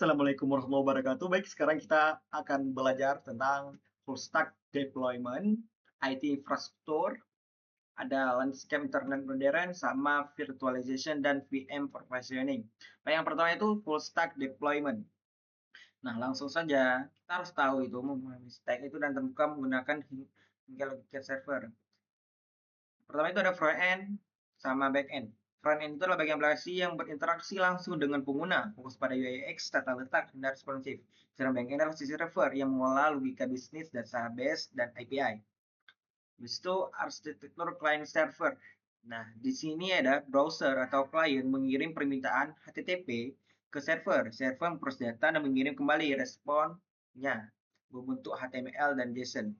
Assalamualaikum warahmatullahi wabarakatuh. Baik, sekarang kita akan belajar tentang full stack deployment, IT infrastruktur, ada landscape internet modern, sama virtualization dan VM provisioning. Nah, yang pertama itu full stack deployment. Nah, langsung saja kita harus tahu itu memahami stack itu dan terbuka menggunakan hingga logika server. Pertama itu ada front end sama back end. Front end itu adalah bagian aplikasi yang berinteraksi langsung dengan pengguna, fokus pada UI UX, tata letak, dan responsif. Sedangkan back end adalah sisi server yang mengelola logika bisnis, database, dan API. Habis itu arsitektur client server. Nah, di sini ada browser atau klien mengirim permintaan HTTP ke server. Server memproses data dan mengirim kembali responnya berbentuk HTML dan JSON.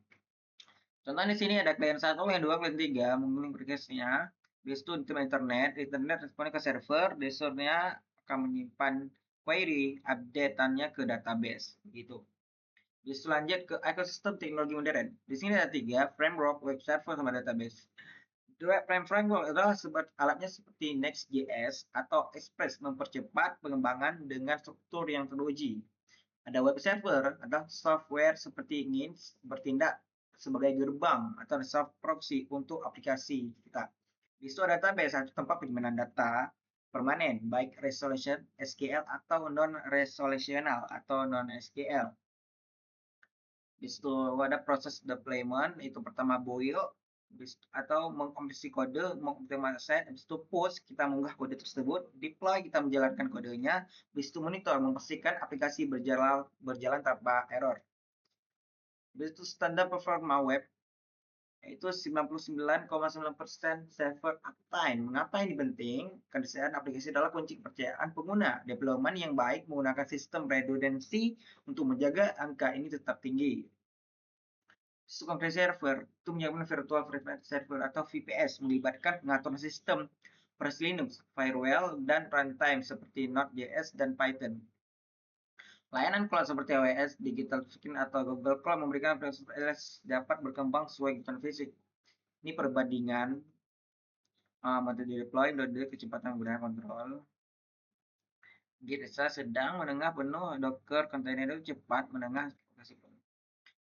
Contohnya di sini ada klien 1, klien 2, klien 3, menggunakan request-nya. Habis itu internet responnya ke server, dessertnya akan menyimpan query update-annya ke database, gitu. Habis itu lanjut ke ekosistem teknologi modern. Di sini ada 3, framework, web server, sama database. Dua framework adalah alatnya seperti Next.js atau Express mempercepat pengembangan dengan struktur yang teruji. Ada web server, ada software seperti Nginx bertindak sebagai gerbang atau soft proxy untuk aplikasi kita. Di situ ada database, satu tempat penyimpanan data permanen, baik resolution SQL atau non-resolutional atau non-SQL. Di situ ada proses deployment, itu pertama boil, atau mengkompresi kode, mengoptimasi, habis itu push, kita mengunggah kode tersebut, deploy, kita menjalankan kodenya, habis itu monitor, memastikan aplikasi berjalan tanpa error. Habis itu standar performa web, yaitu 99,9% server uptime. Mengapa ini penting? Ketersediaan aplikasi adalah kunci kepercayaan pengguna. Deployment yang baik menggunakan sistem redundancy untuk menjaga angka ini tetap tinggi. Konferensi server itu menyiapkan virtual private server atau VPS, melibatkan pengaturan sistem versi Linux, firewall, dan runtime seperti Node.js dan Python. Layanan cloud seperti AWS, Digital Skin, atau Google Cloud memberikan aplikasi dapat berkembang sesuai kebutuhan fisik. Ini perbandingan metode deploy, metode kecepatan penggunaan kontrol. Git sedang, menengah, penuh, Docker, kontainer itu cepat, menengah, aplikasi penuh.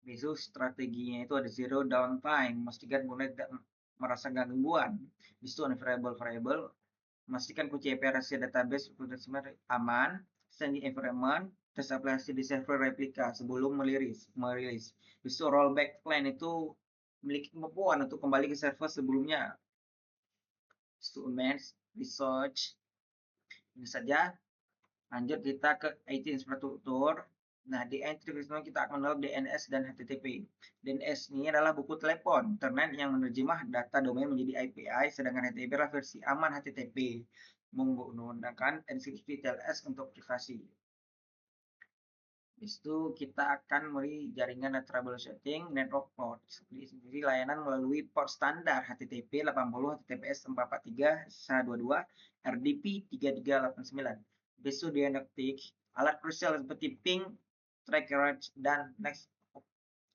Besok strateginya itu ada zero downtime, memastikan pengguna tidak merasa gangguan. Itu variable variable, memastikan kunci API rahasia database aman, sending environment, tes aplikasi di server replika sebelum merilis. Itu rollback plan itu memiliki kemampuan untuk kembali ke server sebelumnya. Itu research. Ini saja. Lanjut kita ke IT infrastruktur. Nah, di IT infrastruktur kita akan mengenal DNS dan HTTP. DNS ini adalah buku telepon internet yang menerjemah data domain menjadi API, sedangkan HTTP adalah versi aman HTTP menggunakan enkripsi TLS untuk privasi. Habis itu kita akan memberi jaringan troubleshooting network port. Seperti layanan melalui port standar HTTP 80, HTTPS 443, SSH22, RDP 3389. Habis itu diagnostik, alat krusial seperti ping, tracker, dan next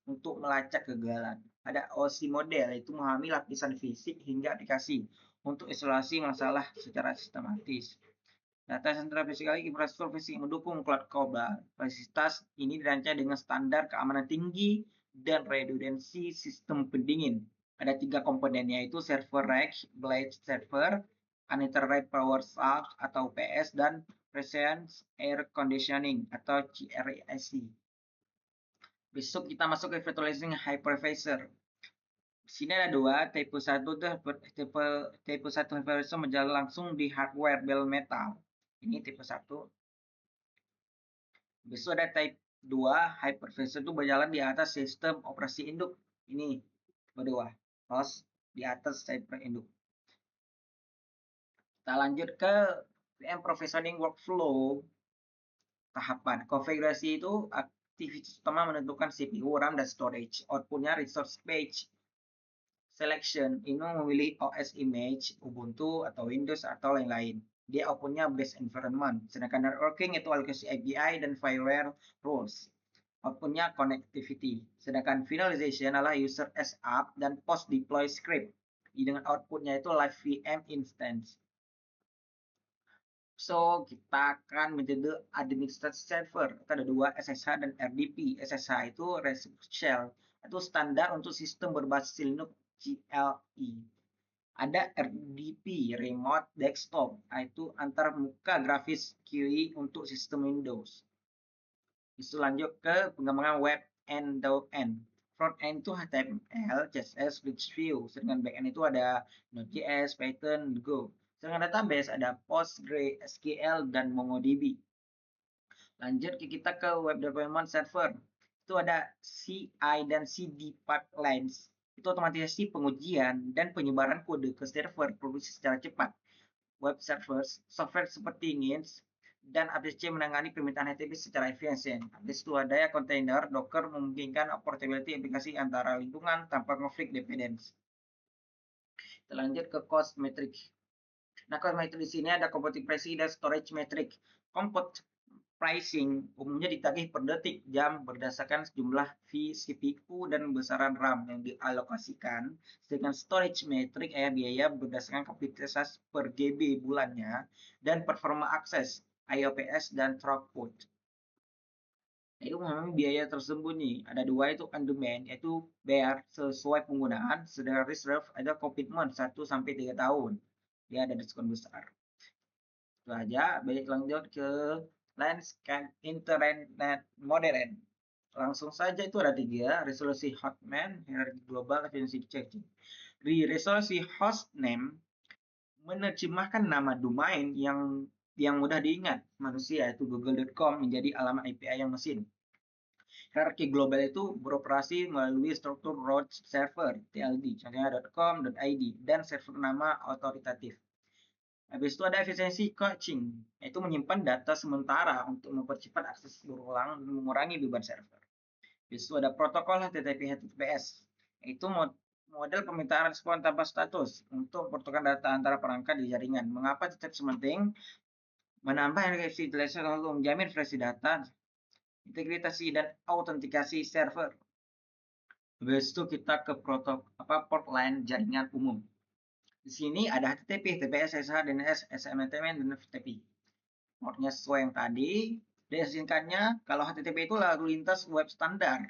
untuk melacak kegagalan. Ada OC model, yaitu memahami lapisan fisik hingga aplikasi untuk isolasi masalah secara sistematis. Data center fisik infrastruktur fisik yang mendukung cloud global. Fasilitas ini dirancang dengan standar keamanan tinggi dan redundansi sistem pendingin. Ada 3 komponennya, yaitu server rack, blade server, uninterrupted power supply atau PS, dan presence air conditioning atau CRAC. Besok kita masuk ke virtualizing hypervisor. Di sini ada 2, tipe 1 tipe 1 hypervisor menjalan langsung di hardware bell metal. Ini tipe 1. Besok ada type 2, hypervisor itu berjalan di atas sistem operasi induk. Ini berdua, host di atas server induk. Kita lanjut ke VM provisioning workflow. Tahapan konfigurasi itu aktivitas pertama menentukan CPU, RAM, dan storage. Outputnya resource page selection, ini memilih OS image, Ubuntu atau Windows atau lain-lain. Dia outputnya base environment. Sedangkan networking itu alokasi API dan firewall rules. Outputnya connectivity. Sedangkan finalization adalah user as up dan post deploy script. Dengan outputnya itu live VM instance. So, kita akan metode administrative server. Itu ada dua, SSH dan RDP. SSH itu Resource Shell, itu standar untuk sistem berbasis Linux CLI. Ada RDP, Remote Desktop, itu antar muka grafis QI untuk sistem Windows. Itu lanjut ke pengembangan web end-to-end. Front end itu HTML, CSS, Rich View. Sedangkan back end itu ada Node.js, Python, Go. Sedangkan database ada PostgreSQL dan MongoDB. Lanjut kita ke web development server. Itu ada CI dan CD pipelines. Itu otomatisasi pengujian dan penyebaran kode ke server produksi secara cepat. Web servers, software seperti Nginx dan APC menangani permintaan HTTP secara efisien. Habis itu ada ya container, Docker memungkinkan portability aplikasi antara lingkungan tanpa konflik dependensi. Kita lanjut ke cost metric. Nah, cost metric di sini ada compute pricing dan storage metric. Compute pricing umumnya ditagih per detik jam berdasarkan jumlah vCPU dan besaran RAM yang dialokasikan. Sedangkan storage metric biaya berdasarkan kapasitas per GB bulannya dan performa akses IOPS dan throughput. Itu memang biaya tersembunyi. Ada dua, itu on demand, yaitu bayar sesuai penggunaan, sedangkan reserve ada komitmen 1 sampai 3 tahun. Dia ada diskon besar. Itu aja. Baik, lanjut ke landscape internet modern. Langsung saja, itu ada 3, resolusi hostname, hierarki global, efisiensi checking. Di resolusi hostname menerjemahkan nama domain yang mudah diingat manusia, itu google.com menjadi alamat API yang mesin. Hierarki global itu beroperasi melalui struktur root server TLD, contohnya .com.id, dan server nama otoritatif. Habis itu ada efisiensi caching, yaitu menyimpan data sementara untuk mempercepat akses berulang dan mengurangi beban server. Habis itu ada protokol HTTP/HTTPS, yaitu model permintaan respon tanpa status untuk pertukaran data antara perangkat di jaringan. Mengapa tetap penting? Menambah enkripsi untuk menjamin privasi data, integritas dan autentikasi server. Habis itu kita ke port line jaringan umum. Di sini ada HTTP, TPS, SSH, DNS, SMTP, dan FTP. Portnya sesuai yang tadi. Singkatnya, kalau HTTP itu lalu lintas web standar,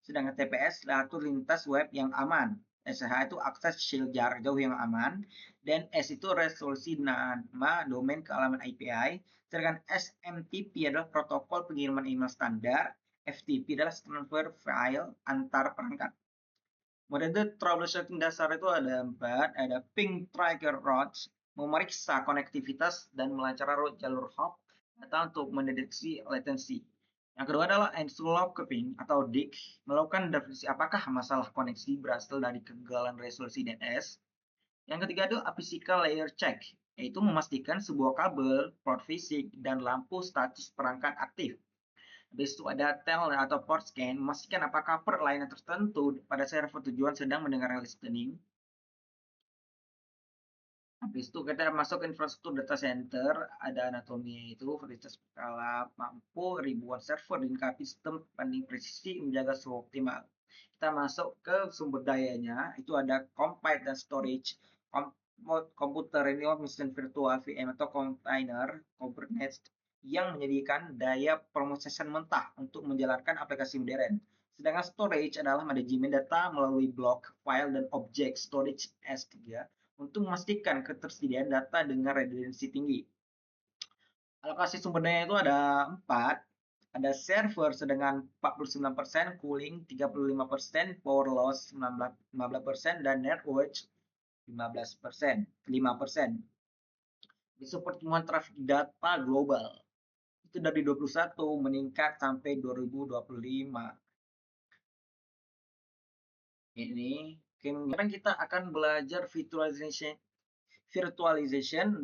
sedangkan TPS lalu lintas web yang aman. SSH itu akses jarak jauh yang aman, dan S itu resolusi nama domain ke alamat API, sedangkan SMTP adalah protokol pengiriman email standar, FTP adalah transfer file antar perangkat. Metode troubleshooting dasar itu ada 4, ada ping trigger routes, memeriksa konektivitas dan melancarkan jalur hop, atau untuk mendeteksi latency. Yang kedua adalah enveloping atau DIC, melakukan definisi apakah masalah koneksi berasal dari kegagalan resolusi DNS. Yang ketiga adalah physical layer check, yaitu memastikan sebuah kabel, port fisik, dan lampu status perangkat aktif. Habis itu ada telnet atau port scan, memastikan apakah port layanan tertentu pada server tujuan sedang mendengar listening. Habis itu kita masuk ke infrastruktur data center, ada anatominya itu, fasilitas skala mampu ribuan server dilengkapi sistem banding presisi menjaga suhu optimal. Kita masuk ke sumber dayanya, itu ada compute dan storage. Komputer ini mesin virtual VM atau container Kubernetes yang menyediakan daya pemrosesan mentah untuk menjalankan aplikasi modern. Sedangkan storage adalah manajemen data melalui blok, file, dan objek storage S3 untuk memastikan ketersediaan data dengan redundancy tinggi. Alokasi sumber daya itu ada 4. Ada server sedangkan 49%, cooling 35%, power loss 15%, dan network 15%, 5%. Isu pertumbuhan trafik data global itu dari 21 meningkat sampai 2025. Ini kemudian kita akan belajar virtualization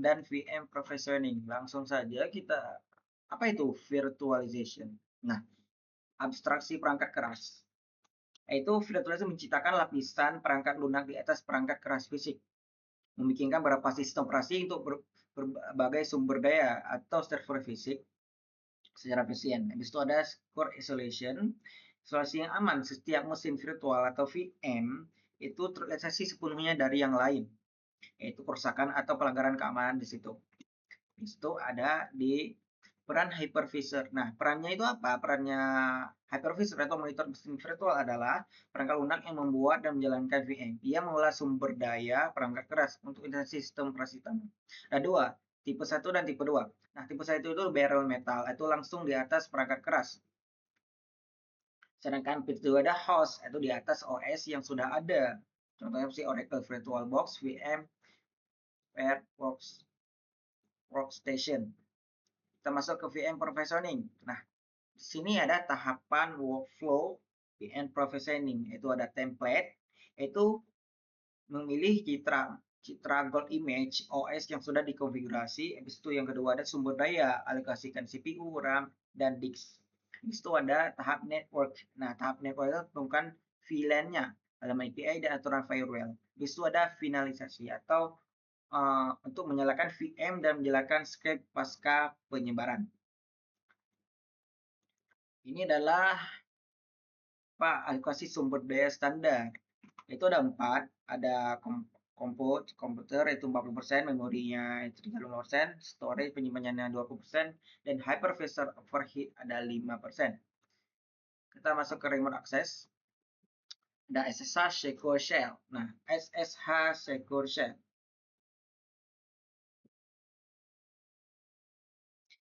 dan VM provisioning. Langsung saja kita, apa itu virtualization? Nah, abstraksi perangkat keras. Yaitu virtualization menciptakan lapisan perangkat lunak di atas perangkat keras fisik, memungkinkan beberapa sistem operasi untuk berbagai sumber daya atau server fisik secara efisien. Habis itu ada core isolation, isolasi yang aman. Setiap mesin virtual atau VM itu terisolasi sepenuhnya dari yang lain, yaitu kerusakan atau pelanggaran keamanan di situ. Itu ada di peran hypervisor. Nah, perannya itu apa? Perannya hypervisor atau monitor mesin virtual adalah perangkat lunak yang membuat dan menjalankan VM. Ia mengolah sumber daya perangkat keras untuk sistem operasi utama. Ada dua, tipe 1 dan tipe 2. Nah, tipe 1 itu barrel metal, itu langsung di atas perangkat keras. Sedangkan tipe 2 ada host, itu di atas OS yang sudah ada. Contohnya si Oracle VirtualBox, VM, Workstation. Kita masuk ke VM Provisioning. Nah, di sini ada tahapan workflow VM Provisioning. Itu ada template, itu memilih citra gold image OS yang sudah dikonfigurasi. Habis itu yang kedua ada sumber daya, alokasikan CPU, RAM, dan disk. Habis itu ada tahap network. Nah, tahap network itu tentukan VLAN-nya dalam API dan aturan firewall. Habis itu ada finalisasi atau untuk menyalakan VM dan menjalankan script pasca penyebaran. Ini adalah alokasi sumber daya standar. Itu ada 4, ada komputer itu 40%, memorinya itu 35%, storage penyimpanannya 20%, dan hypervisor overhead ada 5%. Kita masuk ke remote access. Ada SSH Secure Shell. Nah, SSH Secure Shell.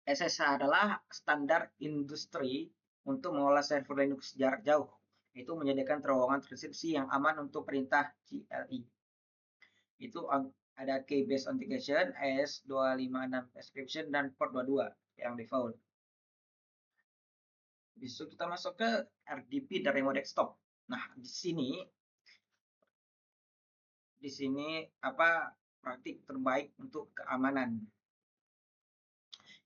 SSH adalah standar industri untuk mengolah server Linux jarak jauh. Itu menyediakan terowongan transaksi yang aman untuk perintah CLI. Itu ada key-based authentication, AES256 encryption, dan port 22 yang default. Besok kita masuk ke RDP dari remote desktop. Nah, di sini praktik terbaik untuk keamanan,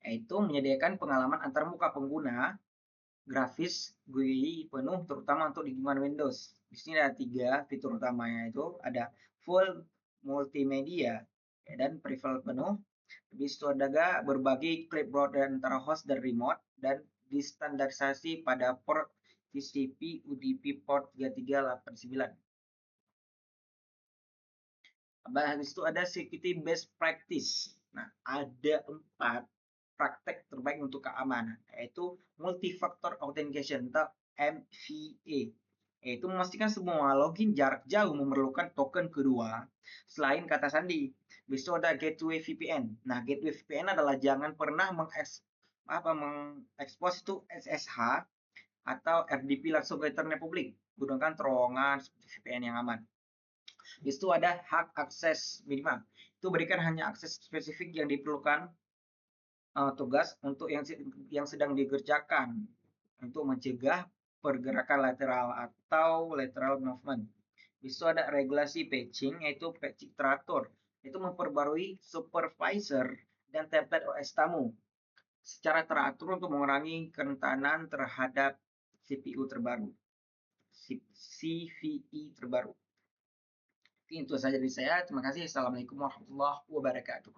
yaitu menyediakan pengalaman antarmuka pengguna grafis GUI penuh, terutama untuk lingkungan Windows. Di sini ada 3 fitur utamanya, itu ada full multimedia dan private penuh. Habis itu ada berbagi clipboard antara host dan remote, dan distandarisasi pada port TCP UDP port 3389. Habis itu ada security best practice. Nah, ada 4 praktek terbaik untuk keamanan, yaitu multi-factor authentication atau MFA, yaitu memastikan semua login jarak jauh memerlukan token kedua selain kata sandi. Besok ada gateway VPN. Nah, gateway VPN adalah jangan pernah mengekspos itu SSH atau RDP langsung ke internet publik. Gunakan terowongan seperti VPN yang aman. Itu ada hak akses minimal. Itu berikan hanya akses spesifik yang diperlukan tugas untuk yang sedang dikerjakan untuk mencegah pergerakan lateral atau lateral movement. Bisa ada regulasi patching, yaitu patching teratur, itu memperbarui supervisor dan template OS tamu secara teratur untuk mengurangi kerentanan terhadap CPU terbaru, CVE terbaru. Itu saja dari saya. Terima kasih. Assalamualaikum warahmatullahi wabarakatuh.